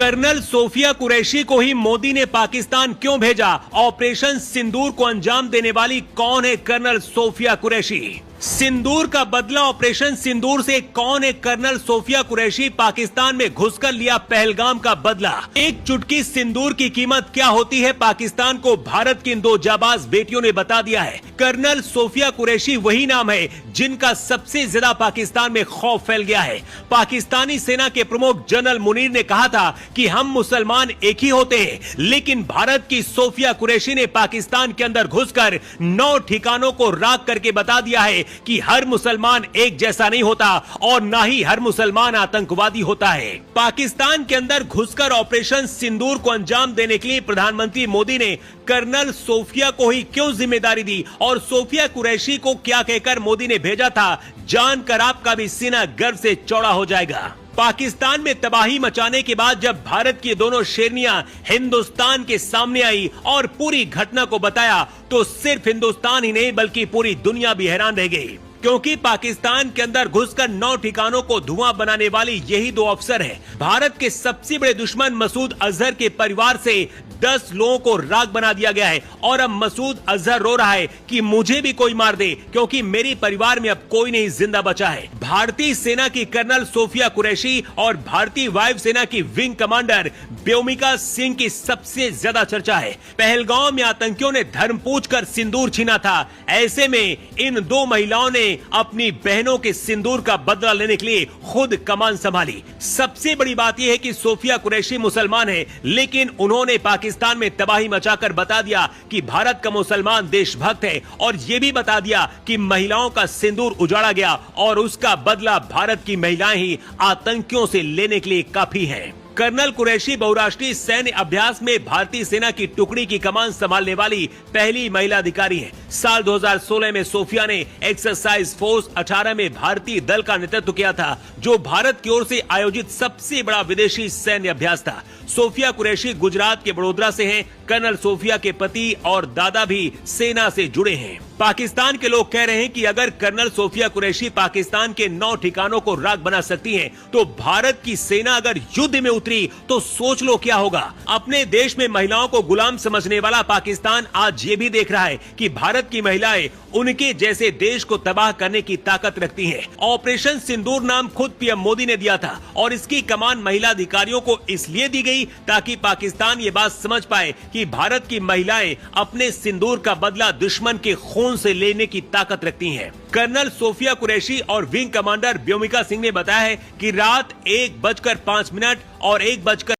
Colonel Sophia Qureshi को ही मोदी ने पाकिस्तान क्यों भेजा? ऑपरेशन सिंदूर को अंजाम देने वाली कौन है कर्नल सोफिया कुरैशी? सिंदूर का बदला ऑपरेशन सिंदूर से कौन है कर्नल सोफिया कुरैशी? पाकिस्तान में घुसकर लिया पहलगाम का बदला। एक चुटकी सिंदूर की कीमत क्या होती है पाकिस्तान को भारत की इन दो जाबाज बेटियों ने बता दिया है। कर्नल सोफिया कुरैशी वही नाम है जिनका सबसे ज्यादा पाकिस्तान में खौफ फैल गया है। पाकिस्तानी सेना के प्रमुख जनरल मुनीर ने कहा था कि हम मुसलमान एक ही होते हैं, लेकिन भारत की सोफिया कुरैशी ने पाकिस्तान के अंदर घुसकर 9 ठिकानों को राख करके बता दिया है कि हर मुसलमान एक जैसा नहीं होता और ना ही हर मुसलमान आतंकवादी होता है। पाकिस्तान के अंदर घुसकर ऑपरेशन सिंदूर को अंजाम देने के लिए प्रधानमंत्री मोदी ने कर्नल सोफिया को ही क्यों जिम्मेदारी दी और सोफिया कुरैशी को क्या कहकर मोदी ने भेजा था, जानकर आपका भी सीना गर्व से चौड़ा हो जाएगा। पाकिस्तान में तबाही मचाने के बाद जब भारत की दोनों शेरनियां हिंदुस्तान के सामने आई और पूरी घटना को बताया तो सिर्फ हिंदुस्तान ही नहीं बल्कि पूरी दुनिया भी हैरान रह गई, क्योंकि पाकिस्तान के अंदर घुसकर 9 ठिकानों को धुआं बनाने वाले यही 2 अफसर हैं। भारत के सबसे बड़े दुश्मन मसूद अजहर के परिवार से 10 लोगों को राख बना दिया गया है और अब मसूद अजहर रो रहा है कि मुझे भी कोई मार दे, क्योंकि मेरे परिवार में अब कोई नहीं जिंदा बचा है। भारतीय सेना की कर्नल सोफिया कुरैशी और भारतीय वायु सेना की विंग कमांडर व्योमिका सिंह की सबसे ज्यादा चर्चा है। पहलगाम में आतंकियों ने धर्म पूछकर सिंदूर छीना था। ऐसे में इन 2 महिलाओं ने अपनी बहनों के सिंदूर का बदला लेने के लिए खुद कमान संभाली। सबसे बड़ी बात यह है कि सोफिया कुरैशी मुसलमान है, लेकिन उन्होंने पाकिस्तान में तबाही मचाकर बता दिया कि भारत का मुसलमान देशभक्त है और यह भी बता दिया कि महिलाओं का सिंदूर उजाड़ा गया और उसका बदला भारत की महिलाएं ही आतंकियों से लेने के लिए काफी हैं। कर्नल कुरैशी बहुराष्ट्रीय सैन्य अभ्यास में भारतीय सेना की टुकड़ी की कमान संभालने वाली पहली महिला अधिकारी है। साल 2016 में सोफिया ने एक्सरसाइज फोर्स 18 में भारतीय दल का नेतृत्व किया था, जो भारत की ओर से आयोजित सबसे बड़ा विदेशी सैन्य अभ्यास था। सोफिया कुरैशी गुजरात के बड़ोदरा से हैं। कर्नल सोफिया के पति और दादा भी सेना से जुड़े हैं। पाकिस्तान के लोग कह रहे हैं कि अगर कर्नल सोफिया कुरैशी पाकिस्तान के 9 ठिकानों को राख बना सकती हैं, तो भारत की सेना अगर युद्ध में उतरी तो सोच लो क्या होगा। अपने देश में महिलाओं को गुलाम समझने वाला पाकिस्तान आज ये भी देख रहा है कि भारत की महिलाएं उनके जैसे देश को तबाह करने की ताकत रखती हैं। ऑपरेशन सिंदूर नाम खुद पीएम मोदी ने दिया था और इसकी कमान महिला अधिकारियों को इसलिए दी गई ताकि पाकिस्तान ये बात समझ पाए कि भारत की महिलाएं अपने सिंदूर का बदला दुश्मन के खून से लेने की ताकत रखती हैं। कर्नल सोफिया कुरैशी और विंग कमांडर व्योमिका सिंह ने बताया है कि रात 1:05 और 1:05